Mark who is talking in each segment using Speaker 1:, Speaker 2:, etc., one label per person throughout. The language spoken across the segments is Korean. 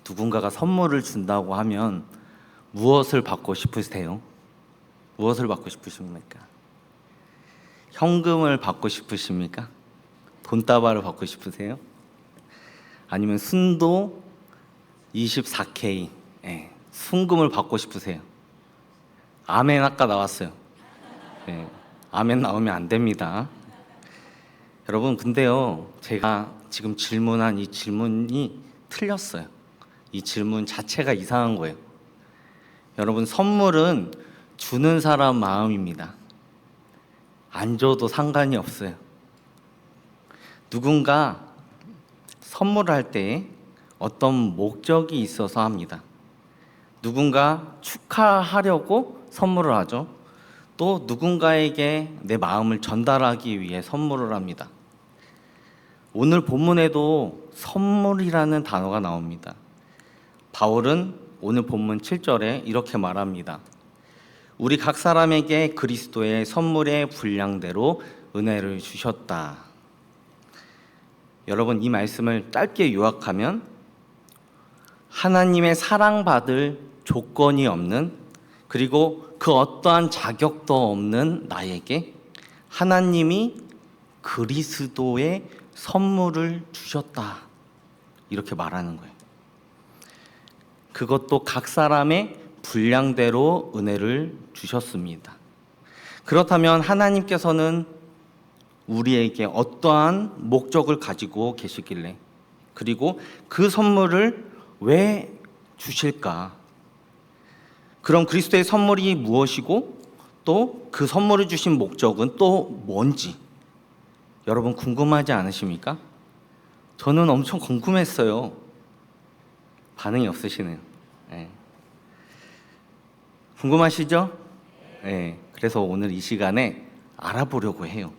Speaker 1: 누군가가 선물을 준다고 하면 무엇을 받고 싶으세요? 무엇을 받고 싶으십니까? 현금을 받고 싶으십니까? 돈다발을 받고 싶으세요? 아니면 순도 24K 순금을 받고 싶으세요? 아멘 아까 나왔어요. 아멘 나오면 안 됩니다. 여러분, 근데요, 제가 지금 질문한 이 질문이 틀렸어요. 이 질문 자체가 이상한 거예요. 여러분, 선물은 주는 사람 마음입니다. 안 줘도 상관이 없어요. 누군가 선물을 할 때 어떤 목적이 있어서 합니다. 누군가 축하하려고 선물을 하죠. 또 누군가에게 내 마음을 전달하기 위해 선물을 합니다. 오늘 본문에도 선물이라는 단어가 나옵니다. 바울은 오늘 본문 7절에 이렇게 말합니다. 우리 각 사람에게 그리스도의 선물의 분량대로 은혜를 주셨다. 여러분, 이 말씀을 짧게 요약하면 하나님의 사랑받을 조건이 없는, 그리고 그 어떠한 자격도 없는 나에게 하나님이 그리스도의 선물을 주셨다, 이렇게 말하는 거예요. 그것도 각 사람의 분량대로 은혜를 주셨습니다. 그렇다면 하나님께서는 우리에게 어떠한 목적을 가지고 계시길래, 그리고 그 선물을 왜 주실까? 그럼 그리스도의 선물이 무엇이고 또 그 선물을 주신 목적은 또 뭔지 여러분 궁금하지 않으십니까? 저는 엄청 궁금했어요. 반응이 없으시네요. 궁금하시죠? 그래서 오늘 이 시간에 알아보려고 해요.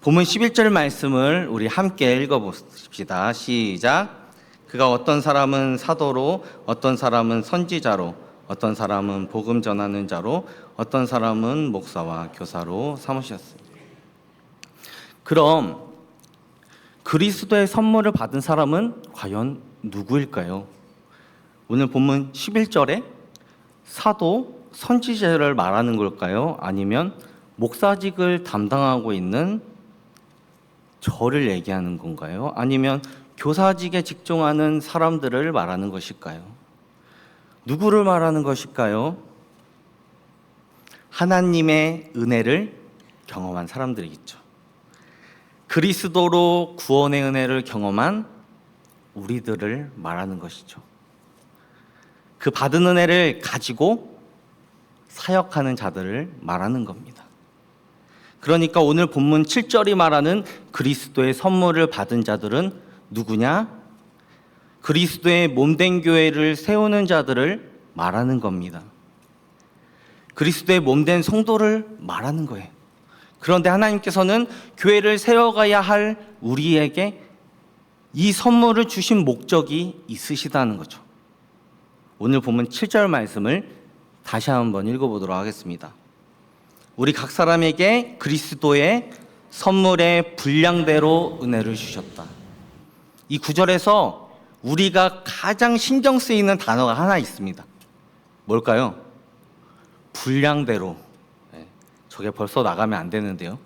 Speaker 1: 본문 11절 말씀을 우리 함께 읽어보십시다. 시작. 그가 어떤 사람은 사도로, 어떤 사람은 선지자로, 어떤 사람은 복음 전하는 자로, 어떤 사람은 목사와 교사로 삼으셨습니다. 그럼 그리스도의 선물을 받은 사람은 과연 누구일까요? 오늘 본문 11절에 사도, 선지자를 말하는 걸까요? 아니면 목사직을 담당하고 있는 저를 얘기하는 건가요? 아니면 교사직에 직종하는 사람들을 말하는 것일까요? 누구를 말하는 것일까요? 하나님의 은혜를 경험한 사람들이겠죠. 그리스도로 구원의 은혜를 경험한 우리들을 말하는 것이죠. 그 받은 은혜를 가지고 사역하는 자들을 말하는 겁니다. 그러니까 오늘 본문 7절이 말하는 그리스도의 선물을 받은 자들은 누구냐? 그리스도의 몸된 교회를 세우는 자들을 말하는 겁니다. 그리스도의 몸된 성도를 말하는 거예요. 그런데 하나님께서는 교회를 세워가야 할 우리에게 이 선물을 주신 목적이 있으시다는 거죠. 오늘 본문 7절 말씀을 다시 한번 읽어보도록 하겠습니다. 우리 각 사람에게 그리스도의 선물의 분량대로 은혜를 주셨다. 이 구절에서 우리가 가장 신경 쓰이는 단어가 하나 있습니다. 뭘까요? 분량대로. 저게 벌써 나가면 안 되는데요.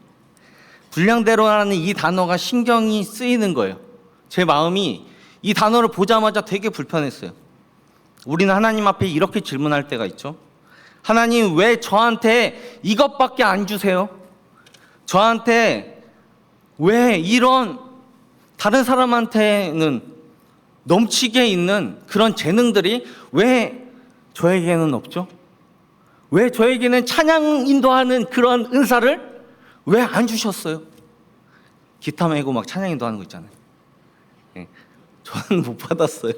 Speaker 1: 분량대로라는 이 단어가 신경이 쓰이는 거예요. 제 마음이 이 단어를 보자마자 되게 불편했어요. 우리는 하나님 앞에 이렇게 질문할 때가 있죠. 하나님, 왜 저한테 이것밖에 안 주세요? 저한테 왜 이런 다른 사람한테는 넘치게 있는 그런 재능들이 왜 저에게는 없죠? 왜 저에게는 찬양 인도하는 그런 은사를 왜 안 주셨어요? 기타 메고 막 찬양 인도하는 거 있잖아요. 저는 못 받았어요.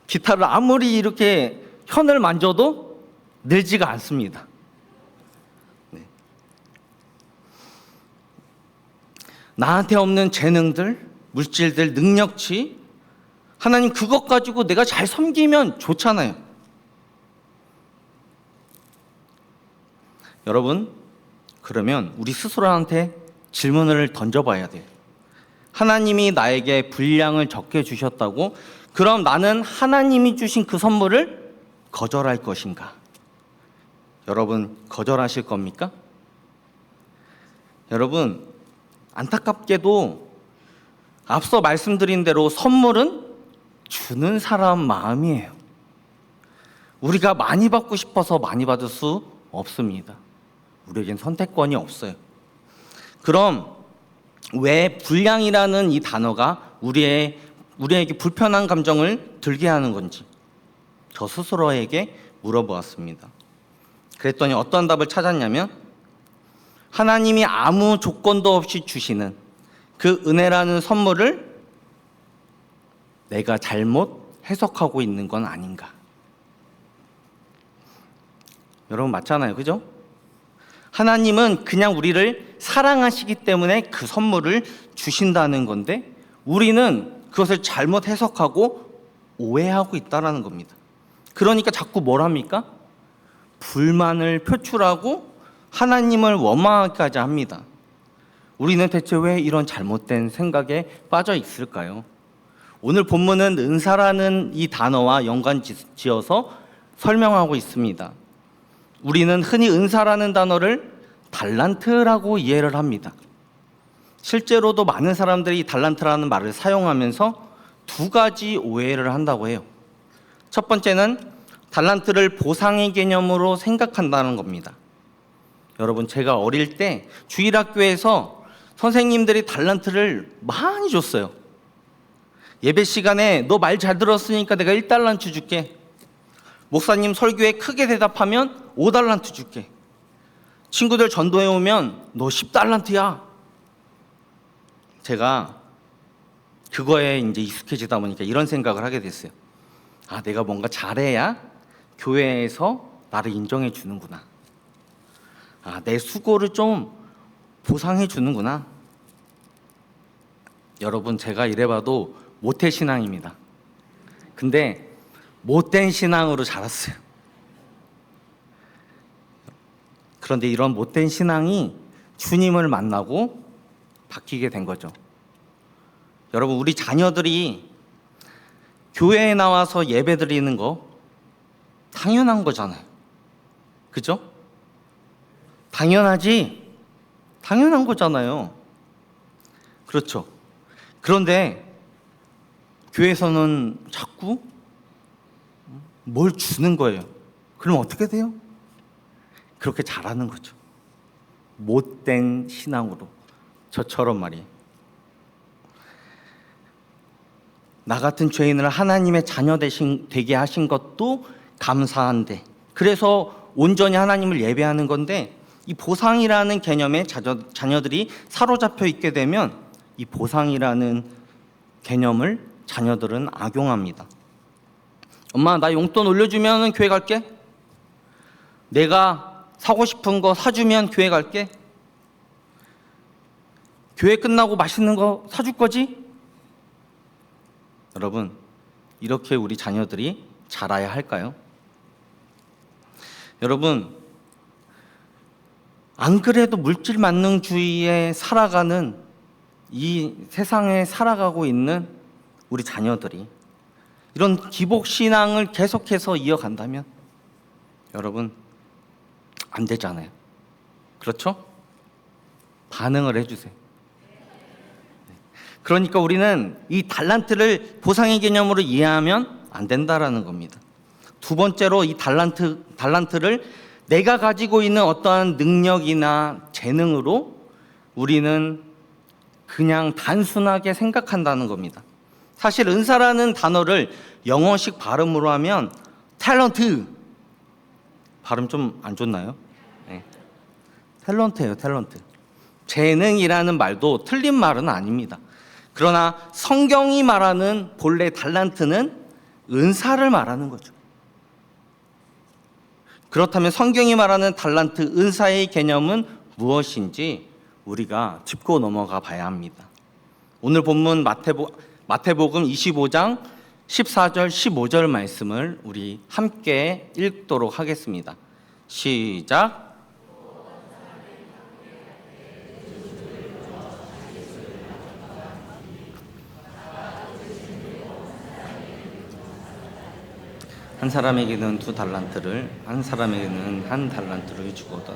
Speaker 1: 기타를 아무리 이렇게 현을 만져도 늘지가 않습니다. 나한테 없는 재능들, 물질들, 능력치, 하나님 그것 가지고 내가 잘 섬기면 좋잖아요. 여러분, 그러면 우리 스스로한테 질문을 던져봐야 돼요. 하나님이 나에게 분량을 적게 주셨다고 그럼 나는 하나님이 주신 그 선물을 거절할 것인가? 여러분, 거절하실 겁니까? 여러분, 안타깝게도 앞서 말씀드린 대로 선물은 주는 사람 마음이에요. 우리가 많이 받고 싶어서 많이 받을 수 없습니다. 우리에겐 선택권이 없어요. 그럼 왜 불량이라는 이 단어가 우리에게 불편한 감정을 들게 하는 건지 저 스스로에게 물어보았습니다. 그랬더니 어떤 답을 찾았냐면 하나님이 아무 조건도 없이 주시는 그 은혜라는 선물을 내가 잘못 해석하고 있는 건 아닌가. 여러분 맞잖아요, 그죠? 하나님은 그냥 우리를 사랑하시기 때문에 그 선물을 주신다는 건데 우리는 그것을 잘못 해석하고 오해하고 있다는 겁니다. 그러니까 자꾸 뭘 합니까? 불만을 표출하고 하나님을 원망하기까지 합니다. 우리는 대체 왜 이런 잘못된 생각에 빠져 있을까요? 오늘 본문은 은사라는 이 단어와 연관지어서 설명하고 있습니다. 우리는 흔히 은사라는 단어를 달란트라고 이해를 합니다. 실제로도 많은 사람들이 달란트라는 말을 사용하면서 두 가지 오해를 한다고 해요. 첫 번째는 달란트를 보상의 개념으로 생각한다는 겁니다. 여러분, 제가 어릴 때 주일학교에서 선생님들이 달란트를 많이 줬어요. 예배 시간에 너 말 잘 들었으니까 내가 1달란트 줄게. 목사님 설교에 크게 대답하면 5달란트 줄게. 친구들 전도해 오면 너 10달란트야. 제가 그거에 이제 익숙해지다 보니까 이런 생각을 하게 됐어요. 아, 내가 뭔가 잘해야 교회에서 나를 인정해 주는구나. 아, 내 수고를 좀 보상해 주는구나. 여러분, 제가 이래봐도 모태신앙입니다. 근데 못된 신앙으로 자랐어요. 그런데 이런 못된 신앙이 주님을 만나고 바뀌게 된 거죠. 여러분, 우리 자녀들이 교회에 나와서 예배 드리는 거 당연한 거잖아요. 그죠? 당연하지? 당연한 거잖아요. 그렇죠. 그런데 교회에서는 자꾸 뭘 주는 거예요. 그럼 어떻게 돼요? 그렇게 잘하는 거죠. 못된 신앙으로. 저처럼 말이에요. 나 같은 죄인을 하나님의 자녀 되게 하신 것도 감사한데, 그래서 온전히 하나님을 예배하는 건데, 이 보상이라는 개념에 자녀들이 사로잡혀 있게 되면 이 보상이라는 개념을 자녀들은 악용합니다. 엄마, 나 용돈 올려주면 교회 갈게. 내가 사고 싶은 거 사주면 교회 갈게. 교회 끝나고 맛있는 거 사줄 거지? 여러분, 이렇게 우리 자녀들이 자라야 할까요? 여러분, 안 그래도 물질 만능주의에 살아가는 이 세상에 살아가고 있는 우리 자녀들이 이런 기복신앙을 계속해서 이어간다면 여러분, 안 되잖아요. 그렇죠? 반응을 해주세요. 그러니까 우리는 이 달란트를 보상의 개념으로 이해하면 안 된다라는 겁니다. 두 번째로 이 달란트를 내가 가지고 있는 어떠한 능력이나 재능으로 우리는 그냥 단순하게 생각한다는 겁니다. 사실 은사라는 단어를 영어식 발음으로 하면 탤런트, 발음 좀 안 좋나요? 네. 탤런트예요, 탤런트. 재능이라는 말도 틀린 말은 아닙니다. 그러나 성경이 말하는 본래 달란트는 은사를 말하는 거죠. 그렇다면 성경이 말하는 달란트, 은사의 개념은 무엇인지 우리가 짚고 넘어가 봐야 합니다. 오늘 본문 마태복음 25장 14절 15절 말씀을 우리 함께 읽도록 하겠습니다. 시작. 한 사람에게는 2달란트를, 한 사람에게는 1달란트를 주거든.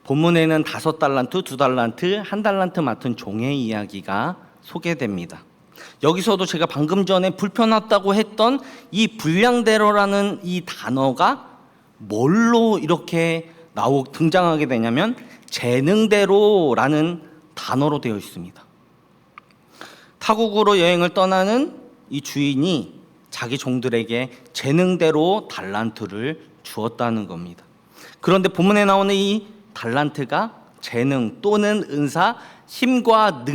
Speaker 1: 본문에는 5달란트, 2달란트, 1달란트 맡은 종의 이야기가 소개됩니다. 여기서도 제가 방금 전에 불편하다고 했던 이 분량대로라는 이 단어가 뭘로 이렇게 등장하게 되냐면 재능대로라는 단어로 되어 있습니다. 타국으로 여행을 떠나는 이 주인이 자기 종들에게 재능대로 달란트를 주었다는 겁니다. 그런데 본문에 나오는 이 달란트가 재능 또는 은사, 힘과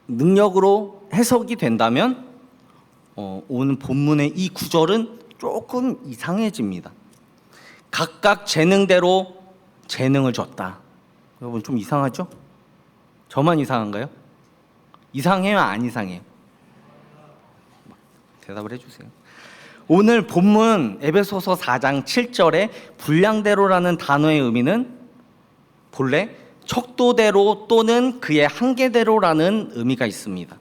Speaker 1: 능력으로 해석이 된다면 오늘 본문의 이 구절은 조금 이상해집니다. 각각 재능대로 재능을 줬다. 여러분 좀 이상하죠? 저만 이상한가요? 이상해요? 안 이상해요? 대답을 해주세요. 오늘 본문 에베소서 4장 7절에 분량대로라는 단어의 의미는 본래 척도대로 또는 그의 한계대로라는 의미가 있습니다.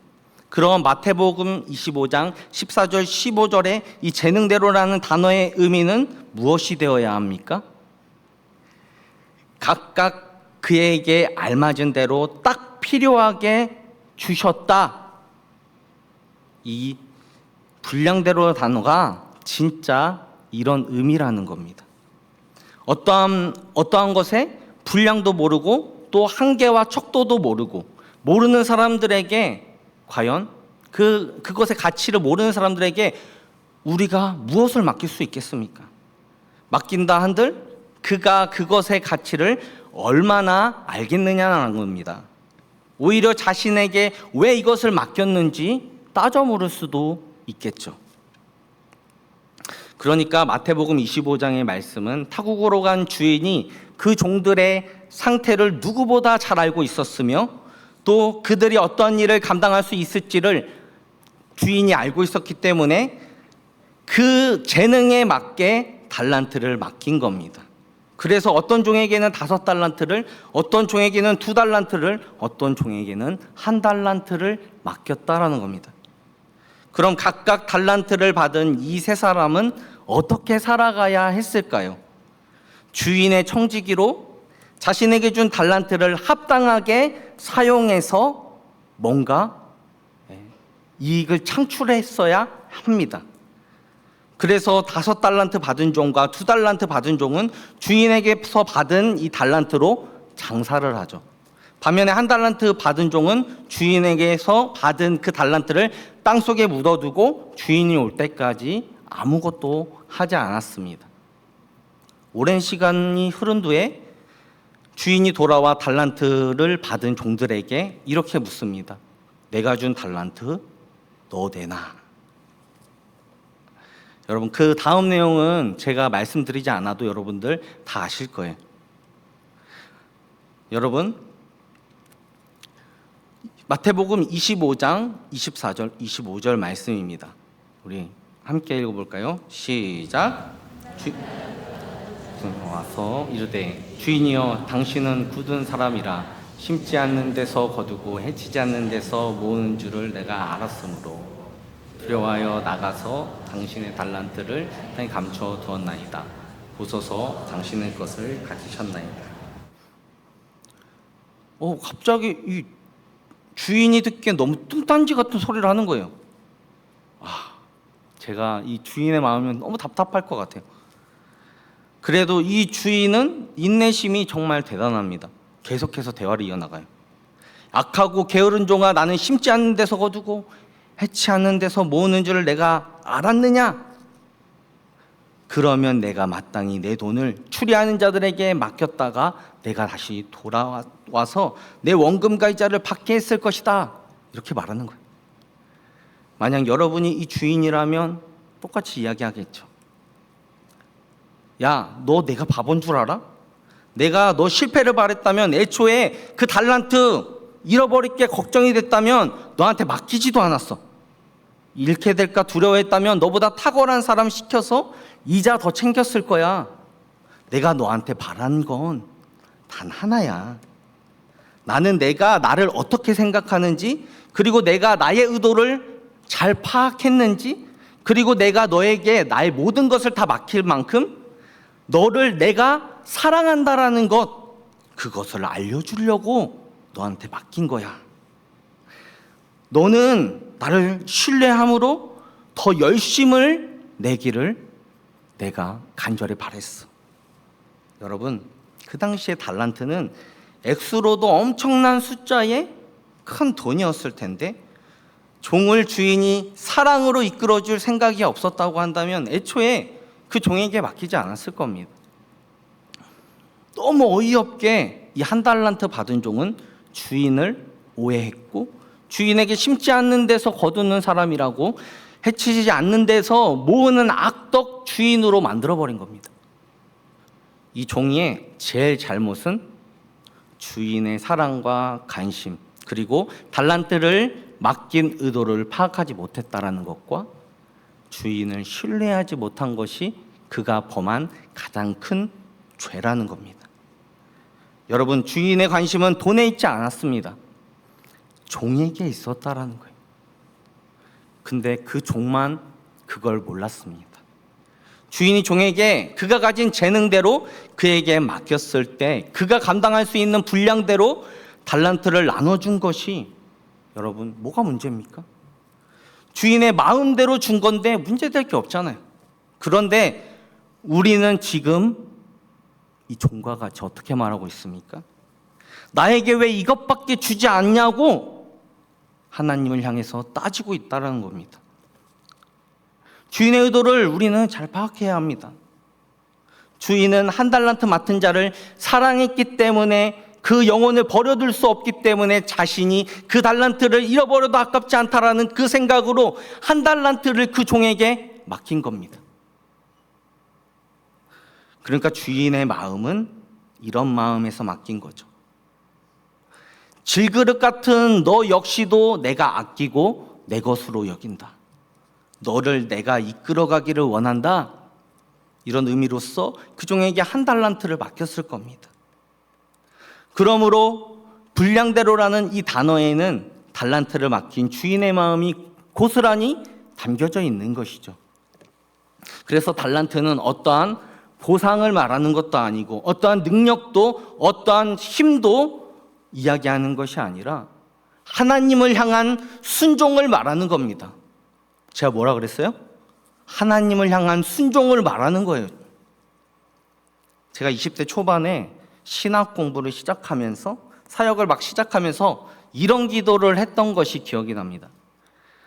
Speaker 1: 그럼 마태복음 25장 14절 15절에 이 재능대로라는 단어의 의미는 무엇이 되어야 합니까? 각각 그에게 알맞은 대로 딱 필요하게 주셨다. 이 분량대로 단어가 진짜 이런 의미라는 겁니다. 어떠한 것에 분량도 모르고 또 한계와 척도도 모르는 사람들에게 과연 그것의 가치를 모르는 사람들에게 우리가 무엇을 맡길 수 있겠습니까? 맡긴다 한들 그가 그것의 가치를 얼마나 알겠느냐는 겁니다. 오히려 자신에게 왜 이것을 맡겼는지 따져 물을 수도 있겠죠. 그러니까 마태복음 25장의 말씀은 타국으로 간 주인이 그 종들의 상태를 누구보다 잘 알고 있었으며 또 그들이 어떤 일을 감당할 수 있을지를 주인이 알고 있었기 때문에 그 재능에 맞게 달란트를 맡긴 겁니다. 그래서 어떤 종에게는 5달란트를, 어떤 종에게는 2달란트를, 어떤 종에게는 1달란트를 맡겼다라는 겁니다. 그럼 각각 달란트를 받은 이 세 사람은 어떻게 살아가야 했을까요? 주인의 청지기로 자신에게 준 달란트를 합당하게 사용해서 뭔가 이익을 창출했어야 합니다. 그래서 5달란트 받은 종과 2달란트 받은 종은 주인에게서 받은 이 달란트로 장사를 하죠. 반면에 1달란트 받은 종은 주인에게서 받은 그 달란트를 땅속에 묻어두고 주인이 올 때까지 아무것도 하지 않았습니다. 오랜 시간이 흐른 뒤에 주인이 돌아와 달란트를 받은 종들에게 이렇게 묻습니다. 내가 준 달란트 너 내놔. 여러분 그 다음 내용은 제가 말씀드리지 않아도 여러분들 다 아실 거예요. 여러분 마태복음 25장 24절 25절 말씀입니다. 우리 함께 읽어볼까요? 시작. 와서 이르되 주인이여 당신은 굳은 사람이라 심지 않는 데서 거두고 해치지 않는 데서 모으는 줄을 내가 알았으므로 두려워하여 나가서 당신의 달란트를 땅에 감춰 두었나이다. 보소서 당신의 것을 가지셨나이다. 갑자기 이 주인이 듣기엔 너무 뚱딴지 같은 소리를 하는 거예요. 제가 이 주인의 마음이 너무 답답할 것 같아요. 그래도 이 주인은 인내심이 정말 대단합니다. 계속해서 대화를 이어나가요. 악하고 게으른 종아, 나는 심지 않는 데서 거두고 해치 않는 데서 모으는 줄을 내가 알았느냐? 그러면 내가 마땅히 내 돈을 추리하는 자들에게 맡겼다가 내가 다시 돌아와서 내 원금과 이자를 받게 했을 것이다. 이렇게 말하는 거예요. 만약 여러분이 이 주인이라면 똑같이 이야기하겠죠. 야, 너 내가 바본 줄 알아? 내가 너 실패를 바랬다면 애초에 그 달란트 잃어버릴 게 걱정이 됐다면 너한테 맡기지도 않았어. 잃게 될까 두려워했다면 너보다 탁월한 사람 시켜서 이자 더 챙겼을 거야. 내가 너한테 바란 건 단 하나야. 나는 내가 나를 어떻게 생각하는지, 그리고 내가 나의 의도를 잘 파악했는지, 그리고 내가 너에게 나의 모든 것을 다 맡길 만큼 너를 내가 사랑한다라는 것, 그것을 알려주려고 너한테 맡긴 거야. 너는 나를 신뢰함으로 더 열심을 내기를 내가 간절히 바랬어. 여러분, 그 당시에 달란트는 액수로도 엄청난 숫자의 큰 돈이었을 텐데 종을 주인이 사랑으로 이끌어줄 생각이 없었다고 한다면 애초에 그 종에게 맡기지 않았을 겁니다. 너무 어이없게 이 한 달란트 받은 종은 주인을 오해했고 주인에게 심지 않는 데서 거두는 사람이라고, 해치지 않는 데서 모으는 악덕 주인으로 만들어버린 겁니다. 이 종의 제일 잘못은 주인의 사랑과 관심, 그리고 달란트를 맡긴 의도를 파악하지 못했다라는 것과 주인을 신뢰하지 못한 것이 그가 범한 가장 큰 죄라는 겁니다. 여러분, 주인의 관심은 돈에 있지 않았습니다. 종에게 있었다라는 거예요. 근데 그 종만 그걸 몰랐습니다. 주인이 종에게 그가 가진 재능대로 그에게 맡겼을 때 그가 감당할 수 있는 분량대로 달란트를 나눠준 것이, 여러분, 뭐가 문제입니까? 주인의 마음대로 준 건데 문제될 게 없잖아요. 그런데 우리는 지금 이 종과 같이 어떻게 말하고 있습니까? 나에게 왜 이것밖에 주지 않냐고 하나님을 향해서 따지고 있다는 겁니다. 주인의 의도를 우리는 잘 파악해야 합니다. 주인은 한 달란트 맡은 자를 사랑했기 때문에, 그 영혼을 버려둘 수 없기 때문에 자신이 그 달란트를 잃어버려도 아깝지 않다라는 그 생각으로 한 달란트를 그 종에게 맡긴 겁니다. 그러니까 주인의 마음은 이런 마음에서 맡긴 거죠. 질그릇 같은 너 역시도 내가 아끼고 내 것으로 여긴다. 너를 내가 이끌어가기를 원한다. 이런 의미로서 그 종에게 한 달란트를 맡겼을 겁니다. 그러므로 분량대로라는 이 단어에는 달란트를 맡긴 주인의 마음이 고스란히 담겨져 있는 것이죠. 그래서 달란트는 어떠한 보상을 말하는 것도 아니고 어떠한 능력도 어떠한 힘도 이야기하는 것이 아니라 하나님을 향한 순종을 말하는 겁니다. 제가 뭐라 그랬어요? 하나님을 향한 순종을 말하는 거예요. 제가 20대 초반에 신학 공부를 시작하면서, 사역을 막 시작하면서 이런 기도를 했던 것이 기억이 납니다.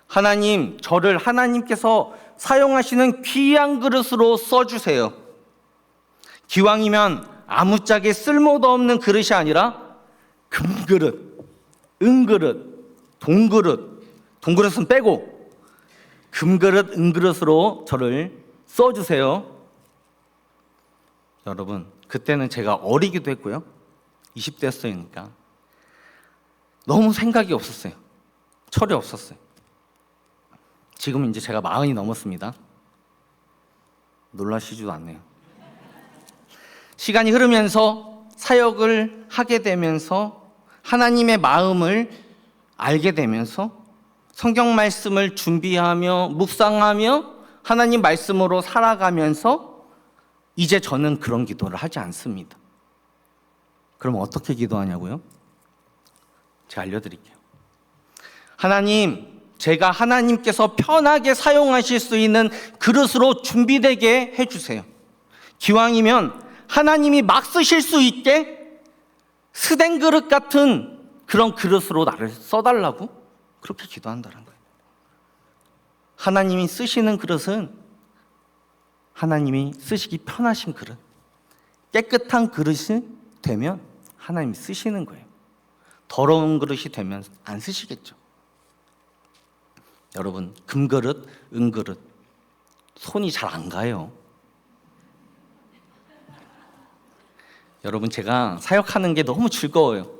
Speaker 1: 하나님, 저를 하나님께서 사용하시는 귀한 그릇으로 써주세요. 기왕이면 아무짝에 쓸모도 없는 그릇이 아니라 금그릇, 은그릇, 동그릇은 빼고 금그릇, 은그릇으로 저를 써주세요. 여러분, 그때는 제가 어리기도 했고요. 20대였으니까 너무 생각이 없었어요. 철이 없었어요. 지금 이제 제가 40이 넘었습니다. 놀라시지도 않네요. 시간이 흐르면서 사역을 하게 되면서 하나님의 마음을 알게 되면서 성경 말씀을 준비하며 묵상하며 하나님 말씀으로 살아가면서 이제 저는 그런 기도를 하지 않습니다. 그럼 어떻게 기도하냐고요? 제가 알려드릴게요. 하나님, 제가 하나님께서 편하게 사용하실 수 있는 그릇으로 준비되게 해주세요. 기왕이면 하나님이 막 쓰실 수 있게 스된 그릇 같은 그런 그릇으로 나를 써달라고 그렇게 기도한다는 거예요. 하나님이 쓰시는 그릇은 하나님이 쓰시기 편하신 그릇, 깨끗한 그릇이 되면 하나님이 쓰시는 거예요. 더러운 그릇이 되면 안 쓰시겠죠. 여러분, 금그릇, 은그릇 손이 잘 안 가요. 여러분, 제가 사역하는 게 너무 즐거워요.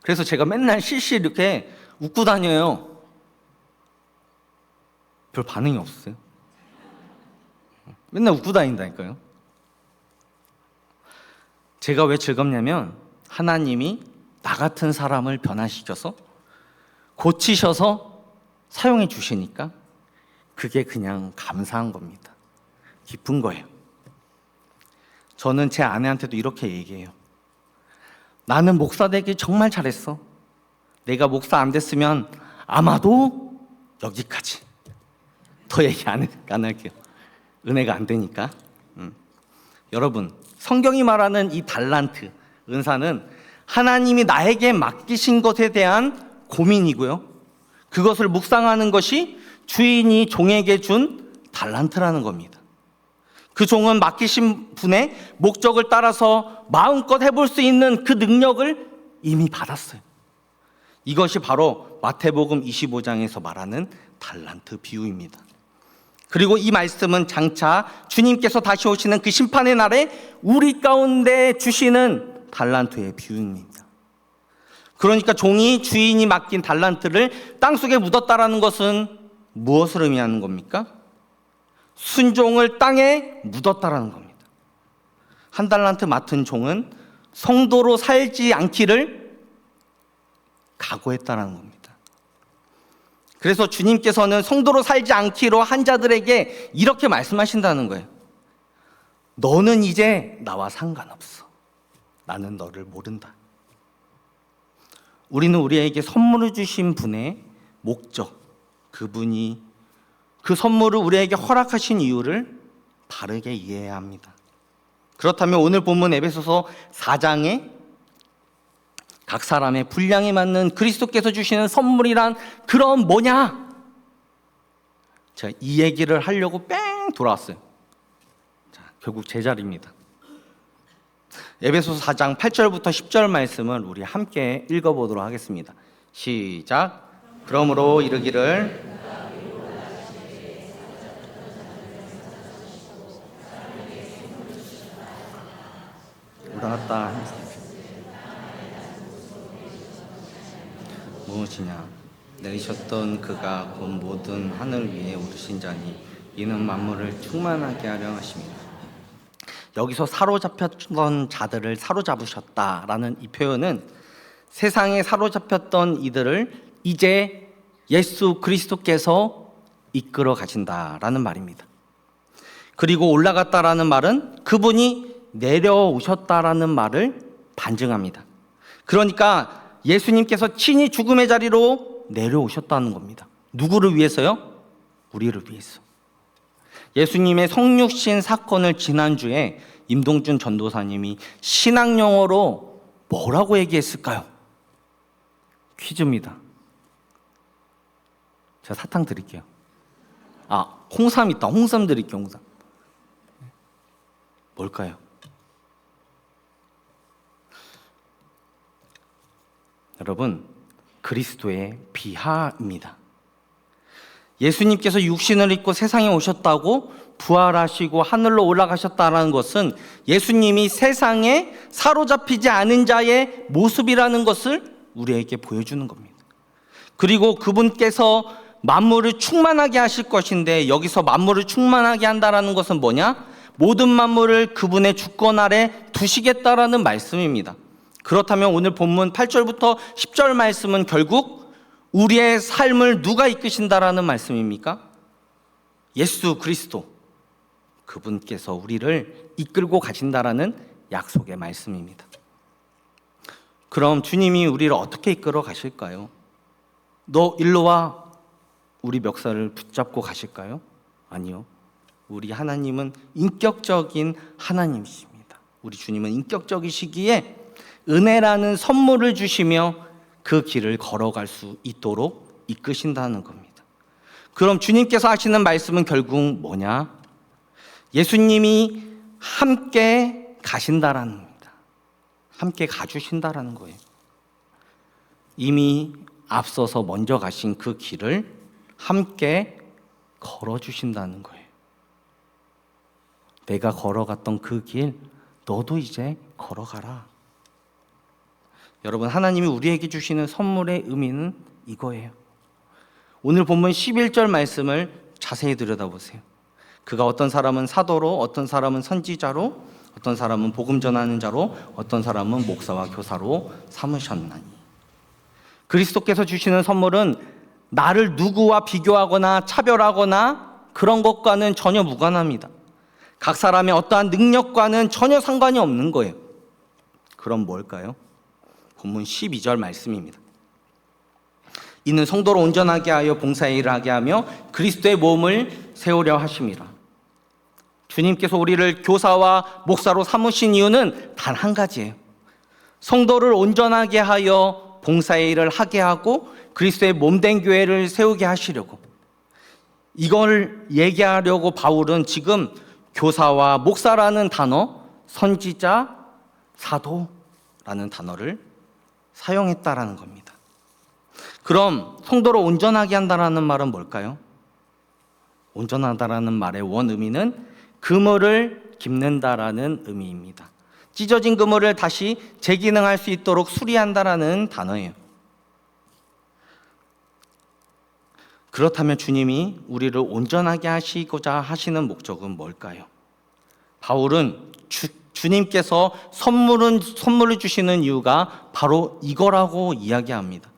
Speaker 1: 그래서 제가 맨날 실실 이렇게 웃고 다녀요. 별 반응이 없어요. 맨날 웃고 다닌다니까요. 제가 왜 즐겁냐면 하나님이 나 같은 사람을 변화시켜서 고치셔서 사용해 주시니까 그게 그냥 감사한 겁니다. 기쁜 거예요. 저는 제 아내한테도 이렇게 얘기해요. 나는 목사 되기 정말 잘했어. 내가 목사 안 됐으면 아마도 여기까지. 더 얘기 안 할게요. 은혜가 안 되니까. 여러분, 성경이 말하는 이 달란트, 은사는 하나님이 나에게 맡기신 것에 대한 고민이고요. 그것을 묵상하는 것이 주인이 종에게 준 달란트라는 겁니다. 그 종은 맡기신 분의 목적을 따라서 마음껏 해볼 수 있는 그 능력을 이미 받았어요. 이것이 바로 마태복음 25장에서 말하는 달란트 비유입니다. 그리고 이 말씀은 장차 주님께서 다시 오시는 그 심판의 날에 우리 가운데 주시는 달란트의 비유입니다. 그러니까 종이 주인이 맡긴 달란트를 땅속에 묻었다라는 것은 무엇을 의미하는 겁니까? 순종을 땅에 묻었다라는 겁니다. 한 달란트 맡은 종은 성도로 살지 않기를 각오했다라는 겁니다. 그래서 주님께서는 성도로 살지 않기로 한 자들에게 이렇게 말씀하신다는 거예요. 너는 이제 나와 상관없어. 나는 너를 모른다. 우리는 우리에게 선물을 주신 분의 목적, 그분이 그 선물을 우리에게 허락하신 이유를 바르게 이해해야 합니다. 그렇다면 오늘 본문 에베소서 4장에 각 사람의 분량에 맞는 그리스도께서 주시는 선물이란 그런 뭐냐? 제가 이 얘기를 하려고 뺑 돌아왔어요. 자, 결국 제 자리입니다. 에베소서 4장 8절부터 10절 말씀을 우리 함께 읽어보도록 하겠습니다. 시작. 그러므로 이르기를 올라갔다 무엇이냐 내리셨던 그가 곧 모든 하늘 위에 오르신 자니 이는 만물을 충만하게 하려 하십니다. 여기서 사로잡혔던 자들을 사로잡으셨다라는 이 표현은 세상에 사로잡혔던 이들을 이제 예수 그리스도께서 이끌어 가신다라는 말입니다. 그리고 올라갔다라는 말은 그분이 내려오셨다라는 말을 반증합니다. 그러니까 예수님께서 친히 죽음의 자리로 내려오셨다는 겁니다. 누구를 위해서요? 우리를 위해서. 예수님의 성육신 사건을 지난주에 임동준 전도사님이 신학 용어로 뭐라고 얘기했을까요? 퀴즈입니다. 제가 사탕 드릴게요. 홍삼 있다. 홍삼 드릴게요. 홍삼. 뭘까요? 여러분, 그리스도의 비하입니다. 예수님께서 육신을 입고 세상에 오셨다고 부활하시고 하늘로 올라가셨다는 것은 예수님이 세상에 사로잡히지 않은 자의 모습이라는 것을 우리에게 보여주는 겁니다. 그리고 그분께서 만물을 충만하게 하실 것인데 여기서 만물을 충만하게 한다는 것은 뭐냐? 모든 만물을 그분의 주권 아래 두시겠다라는 말씀입니다. 그렇다면 오늘 본문 8절부터 10절 말씀은 결국 우리의 삶을 누가 이끄신다라는 말씀입니까? 예수 그리스도, 그분께서 우리를 이끌고 가신다라는 약속의 말씀입니다. 그럼 주님이 우리를 어떻게 이끌어 가실까요? 너 일로 와, 우리 멱살을 붙잡고 가실까요? 아니요. 우리 하나님은 인격적인 하나님이십니다. 우리 주님은 인격적이시기에 은혜라는 선물을 주시며 그 길을 걸어갈 수 있도록 이끄신다는 겁니다. 그럼 주님께서 하시는 말씀은 결국 뭐냐? 예수님이 함께 가신다라는 겁니다. 함께 가주신다라는 거예요. 이미 앞서서 먼저 가신 그 길을 함께 걸어주신다는 거예요. 내가 걸어갔던 그 길, 너도 이제 걸어가라. 여러분, 하나님이 우리에게 주시는 선물의 의미는 이거예요. 오늘 본문 11절 말씀을 자세히 들여다보세요. 그가 어떤 사람은 사도로, 어떤 사람은 선지자로, 어떤 사람은 복음 전하는 자로, 어떤 사람은 목사와 교사로 삼으셨나니. 그리스도께서 주시는 선물은 나를 누구와 비교하거나 차별하거나 그런 것과는 전혀 무관합니다. 각 사람의 어떠한 능력과는 전혀 상관이 없는 거예요. 그럼 뭘까요? 본문 12절 말씀입니다. 이는 성도를 온전하게 하여 봉사의 일을 하게 하며 그리스도의 몸을 세우려 하심이라. 주님께서 우리를 교사와 목사로 삼으신 이유는 단 한 가지예요. 성도를 온전하게 하여 봉사의 일을 하게 하고 그리스도의 몸된 교회를 세우게 하시려고. 이걸 얘기하려고 바울은 지금 교사와 목사라는 단어, 선지자, 사도라는 단어를 사용했다라는 겁니다. 그럼 성도를 온전하게 한다라는 말은 뭘까요? 온전하다라는 말의 원의미는 그물을 깁는다라는 의미입니다. 찢어진 그물을 다시 재기능할 수 있도록 수리한다라는 단어예요. 그렇다면 주님이 우리를 온전하게 하시고자 하시는 목적은 뭘까요? 바울은 주님께서 선물을 주시는 이유가 바로 이거라고 이야기합니다.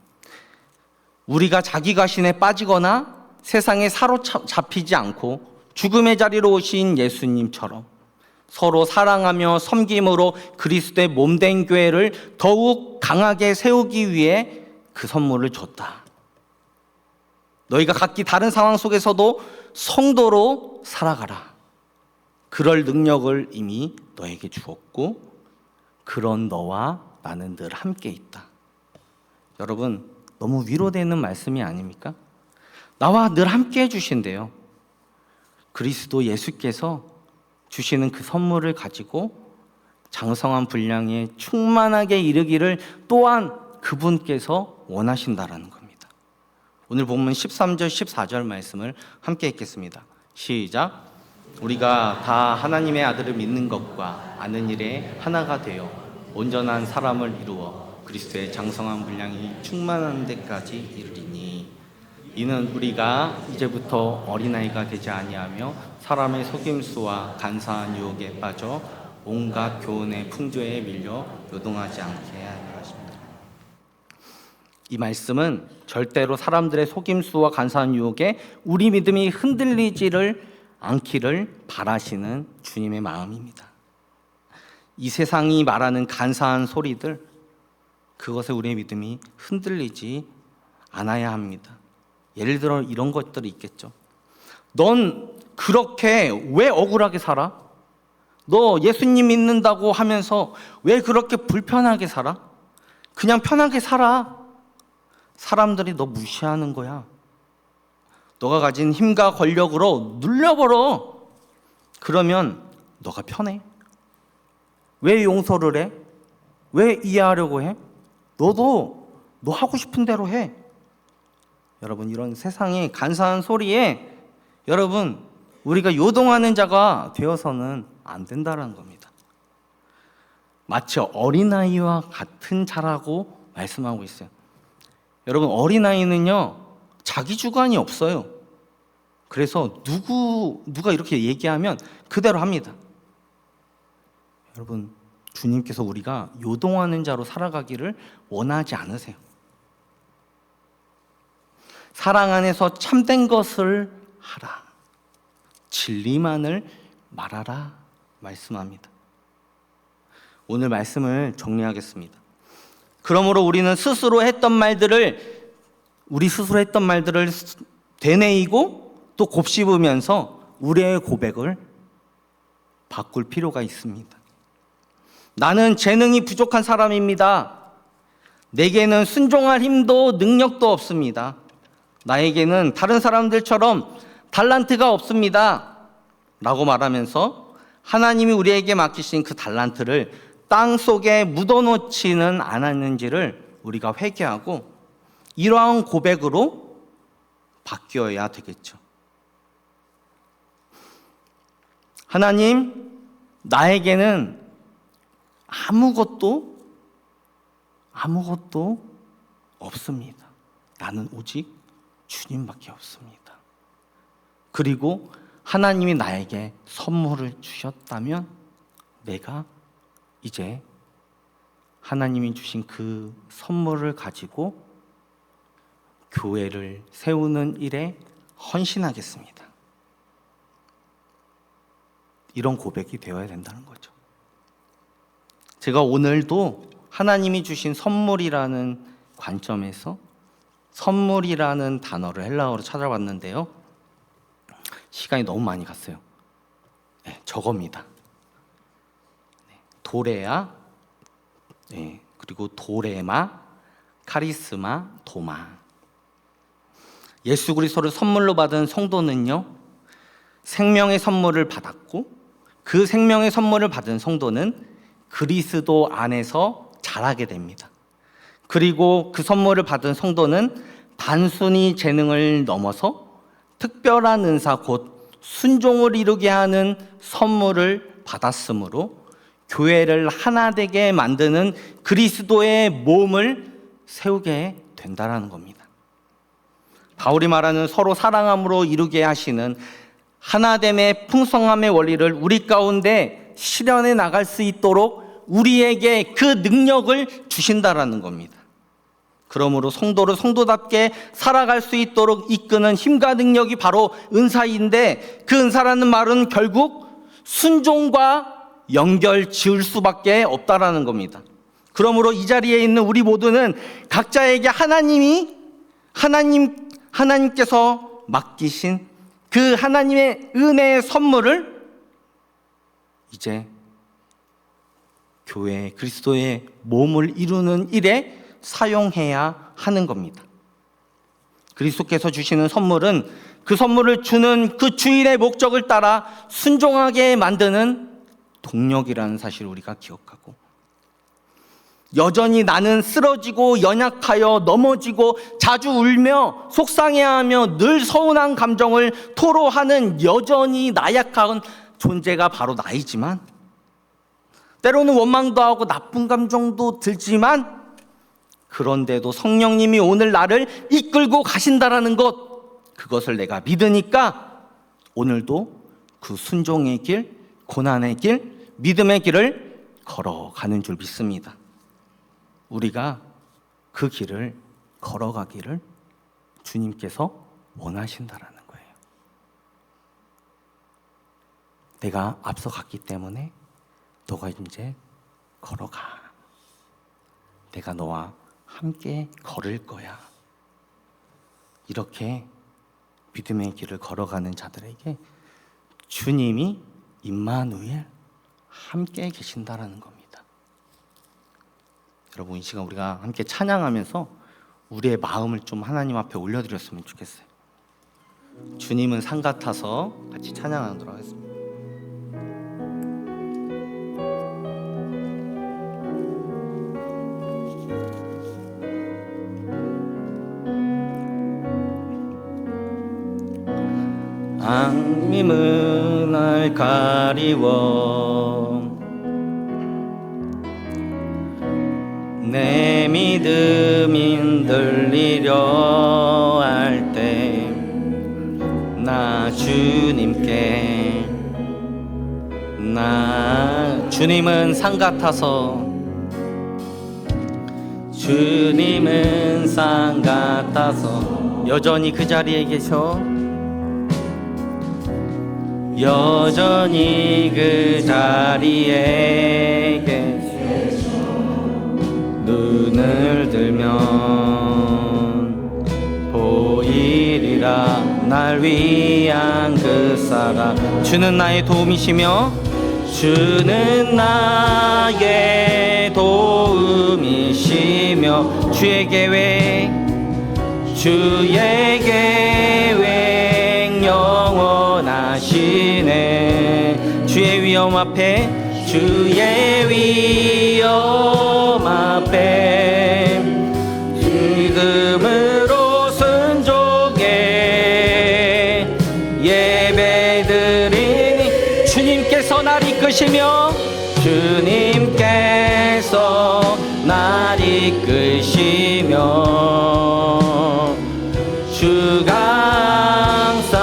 Speaker 1: 우리가 자기 가신에 빠지거나 세상에 사로잡히지 않고 죽음의 자리로 오신 예수님처럼 서로 사랑하며 섬김으로 그리스도의 몸된 교회를 더욱 강하게 세우기 위해 그 선물을 줬다. 너희가 각기 다른 상황 속에서도 성도로 살아가라. 그럴 능력을 이미 너에게 주었고 그런 너와 나는 늘 함께 있다. 여러분, 너무 위로되는 말씀이 아닙니까? 나와 늘 함께 해주신대요. 그리스도 예수께서 주시는 그 선물을 가지고 장성한 분량에 충만하게 이르기를 또한 그분께서 원하신다라는 겁니다. 오늘 본문 13절 14절 말씀을 함께 읽겠습니다. 시작. 우리가 다 하나님의 아들을 믿는 것과 아는 일에 하나가 되어 온전한 사람을 이루어 그리스도의 장성한 분량이 충만한 데까지 이르리니 이는 우리가 이제부터 어린아이가 되지 아니하며 사람의 속임수와 간사한 유혹에 빠져 온갖 교훈의 풍조에 밀려 요동하지 않게 하려 하십니다. 이 말씀은 절대로 사람들의 속임수와 간사한 유혹에 우리 믿음이 흔들리지를 않기를 바라시는 주님의 마음입니다. 이 세상이 말하는 간사한 소리들, 그것에 우리의 믿음이 흔들리지 않아야 합니다. 예를 들어 이런 것들이 있겠죠. 넌 그렇게 왜 억울하게 살아? 너 예수님 믿는다고 하면서 왜 그렇게 불편하게 살아? 그냥 편하게 살아. 사람들이 너 무시하는 거야. 너가 가진 힘과 권력으로 눌려버려. 그러면 너가 편해. 왜 용서를 해? 왜 이해하려고 해? 너도 너 하고 싶은 대로 해. 여러분, 이런 세상의 간사한 소리에 여러분, 우리가 요동하는 자가 되어서는 안 된다는 겁니다. 마치 어린아이와 같은 자라고 말씀하고 있어요. 여러분, 어린아이는요 자기 주관이 없어요. 그래서 누가 이렇게 얘기하면 그대로 합니다. 여러분, 주님께서 우리가 요동하는 자로 살아가기를 원하지 않으세요. 사랑 안에서 참된 것을 하라. 진리만을 말하라 말씀합니다. 오늘 말씀을 정리하겠습니다. 그러므로 우리는 우리 스스로 했던 말들을 되뇌이고 또 곱씹으면서 우리의 고백을 바꿀 필요가 있습니다. 나는 재능이 부족한 사람입니다. 내게는 순종할 힘도 능력도 없습니다. 나에게는 다른 사람들처럼 달란트가 없습니다. 라고 말하면서 하나님이 우리에게 맡기신 그 달란트를 땅 속에 묻어놓지는 않았는지를 우리가 회개하고 이러한 고백으로 바뀌어야 되겠죠. 하나님, 나에게는 아무것도 없습니다. 나는 오직 주님밖에 없습니다. 그리고 하나님이 나에게 선물을 주셨다면 내가 이제 하나님이 주신 그 선물을 가지고 교회를 세우는 일에 헌신하겠습니다. 이런 고백이 되어야 된다는 거죠. 제가 오늘도 하나님이 주신 선물이라는 관점에서 선물이라는 단어를 헬라어로 찾아봤는데요. 시간이 너무 많이 갔어요. 네, 저겁니다. 도레아, 네, 그리고 도레마, 카리스마, 도마. 예수 그리스도를 선물로 받은 성도는요, 생명의 선물을 받았고 그 생명의 선물을 받은 성도는 그리스도 안에서 자라게 됩니다. 그리고 그 선물을 받은 성도는 단순히 재능을 넘어서 특별한 은사 곧 순종을 이루게 하는 선물을 받았으므로 교회를 하나 되게 만드는 그리스도의 몸을 세우게 된다는 겁니다. 바울이 말하는 서로 사랑함으로 이루게 하시는 하나됨의 풍성함의 원리를 우리 가운데 실현해 나갈 수 있도록 우리에게 그 능력을 주신다라는 겁니다. 그러므로 성도를 성도답게 살아갈 수 있도록 이끄는 힘과 능력이 바로 은사인데, 그 은사라는 말은 결국 순종과 연결 지을 수밖에 없다라는 겁니다. 그러므로 이 자리에 있는 우리 모두는 각자에게 하나님께서 맡기신 그 하나님의 은혜의 선물을 이제 교회 그리스도의 몸을 이루는 일에 사용해야 하는 겁니다. 그리스도께서 주시는 선물은 그 선물을 주는 그 주인의 목적을 따라 순종하게 만드는 동력이라는 사실을 우리가 기억하고, 여전히 나는 쓰러지고 연약하여 넘어지고 자주 울며 속상해하며 늘 서운한 감정을 토로하는 여전히 나약한 존재가 바로 나이지만, 때로는 원망도 하고 나쁜 감정도 들지만, 그런데도 성령님이 오늘 나를 이끌고 가신다라는 것, 그것을 내가 믿으니까 오늘도 그 순종의 길, 고난의 길, 믿음의 길을 걸어가는 줄 믿습니다. 우리가 그 길을 걸어가기를 주님께서 원하신다라는 거예요. 내가 앞서갔기 때문에 너가 이제 걸어가. 내가 너와 함께 걸을 거야. 이렇게 믿음의 길을 걸어가는 자들에게 주님이 임마누엘 함께 계신다라는 겁니다. 여러분, 이 시간 우리가 함께 찬양하면서 우리의 마음을 좀 하나님 앞에 올려드렸으면 좋겠어요. 주님은 산 같아서 같이 찬양하도록 하겠습니다. 악림은 날 가리워 내 믿음이 흔들리려 할 때 나 주님은 산 같아서 주님은 산 같아서 여전히 그 자리에 계셔 여전히 그 자리에 계셔 눈을 들면 보이리라 날 위한 그 사랑 주는 나의 도움이시며 주는 나의 도움이시며 주의 계획 영원하시네 주의 위엄 앞에 주의 위엄 앞에 믿음으로 순종해 예배드리니 주님께서 날 이끄시며 주님께서 날 이끄시며 주가 항상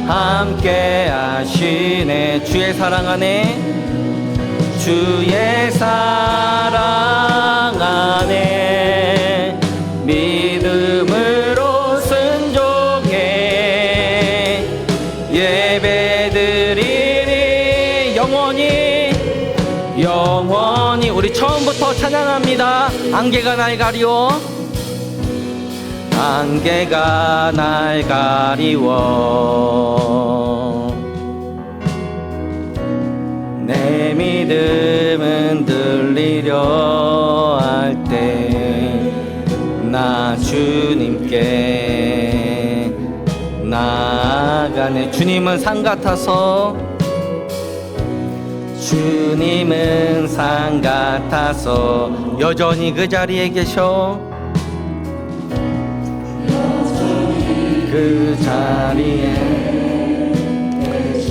Speaker 1: 함께 하시네 주의 사랑 안에 주의 사랑 안에 믿음으로 순종해 예배드리니 이제부터 찬양합니다. 안개가 날 가리워, 안개가 날 가리워, 내 믿음은 들리려 할 때 나 주님께 나아가네. 주님은 산 같아서, 주님은 산 같아서 여전히 그 자리에 계셔, 그 자리에.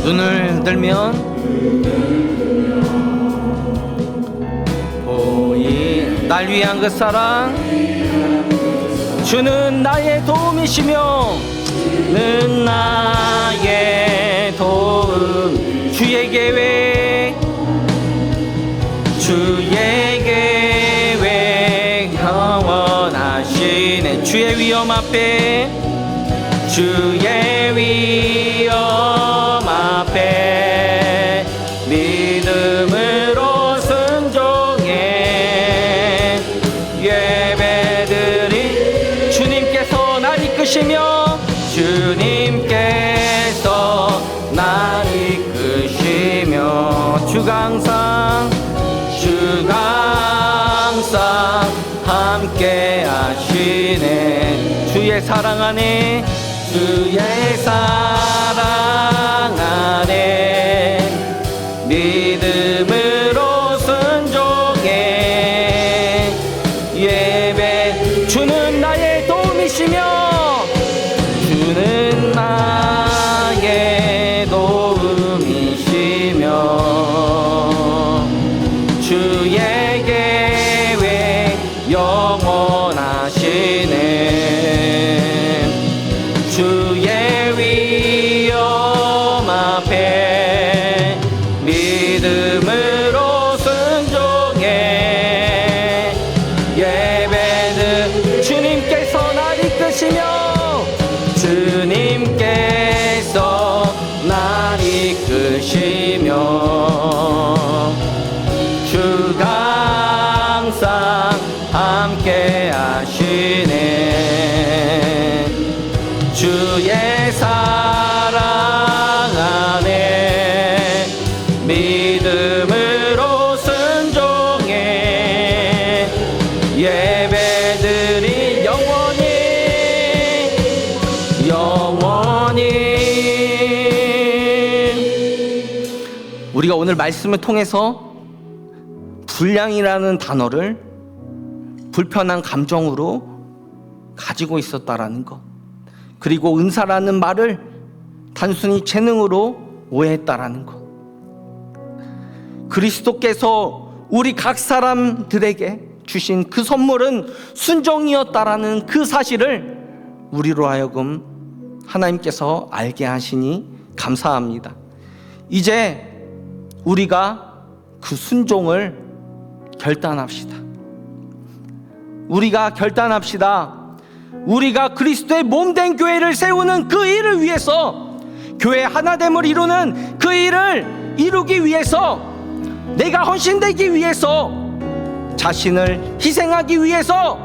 Speaker 1: 눈을 들면 날 위한 그 사랑, 주는 나의 도움이시며, 는 나의 도움. 주의 계획, 주의 계획 영원하시네. 주의 위엄 앞에, 주의 위엄 앞에 믿음으로 순종해 예배드리. 주님께서 날 이끄시며, 주님께서 날 이끄시며, 주가 항상, 주가 항상 함께 하시네. 주의 사랑 안에, 주의 사랑 안에 믿음으로 순종해 예배. 주는 나의 도움이시며, 주는 나의 도움이시며, 주의 계획 영원하시네. 주의 위엄 앞에 믿음으로 순종해 예배는. 주님께서 날 이끄시며, 주님께서 날 이끄시며, 주가 항상 함께 하시네. 주의 사랑 안에 믿음으로 순종해 예배드리. 영원히 영원히. 우리가 오늘 말씀을 통해서 불량이라는 단어를 불편한 감정으로 가지고 있었다라는 것, 그리고 은사라는 말을 단순히 재능으로 오해했다라는 것, 그리스도께서 우리 각 사람들에게 주신 그 선물은 순종이었다라는 그 사실을 우리로 하여금 하나님께서 알게 하시니 감사합니다. 이제 우리가 그 순종을 결단합시다. 우리가 결단합시다. 우리가 그리스도의 몸된 교회를 세우는 그 일을 위해서, 교회 하나됨을 이루는 그 일을 이루기 위해서, 내가 헌신되기 위해서, 자신을 희생하기 위해서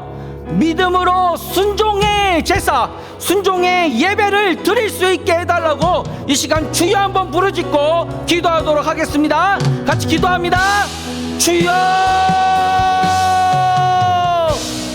Speaker 1: 믿음으로 순종의 제사, 순종의 예배를 드릴 수 있게 해달라고 이 시간 주여 한번 부르짖고 기도하도록 하겠습니다. 같이 기도합니다. 주여,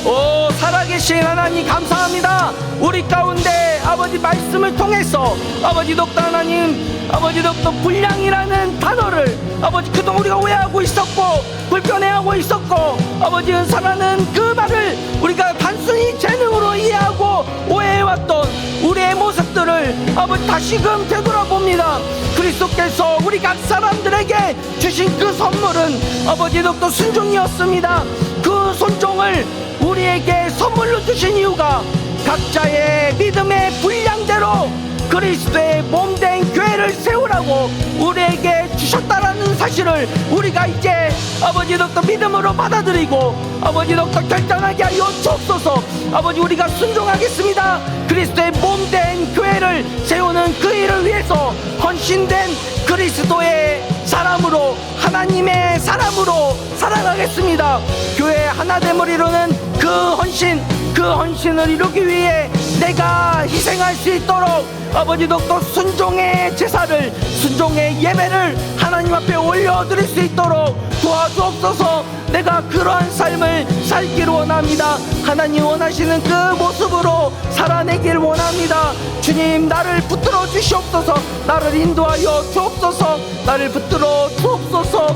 Speaker 1: 오 살아계신 하나님 감사합니다. 우리 가운데 아버지 말씀을 통해서 아버지 독도 하나님, 아버지 독도 불량이라는 단어를 아버지 그동안 우리가 오해하고 있었고 불편해하고 있었고, 아버지 은사라는 그 말을 우리가 단순히 재능으로 이해하고 오해해왔던 우리의 모습들을 아버지 다시금 되돌아봅니다. 그리스도께서 우리 각 사람들에게 주신 그 선물은 아버지 독도 순종이었습니다. 그 순종을 우리에게 선물로 주신 이유가 각자의 믿음의 분량대로 그리스도의 몸된 교회를 세우라고 우리에게 주셨다라는 사실을 우리가 이제 아버지로부터 믿음으로 받아들이고 아버지로부터 결단하게 하여 주옵소서. 아버지, 우리가 순종하겠습니다. 그리스도의 몸된 교회를 세우는 그 일을 위해서 헌신된 그리스도의 사람으로 하나
Speaker 2: 하나님의 사람으로 살아가겠습니다. 교회 하나됨을 이루는 그 헌신을 이루기 위해 내가 희생할 수 있도록 아버지도 또 순종의 제사를, 순종의 예배를 하나님 앞에 올려드릴 수 있도록 도와주옵소서. 내가 그러한 삶을 살기를 원합니다. 하나님 원하시는 그 모습으로 살아내길 원합니다. 주님, 나를 붙들어 주시옵소서. 나를 인도하여 주옵소서. 나를 붙들어 주옵소서.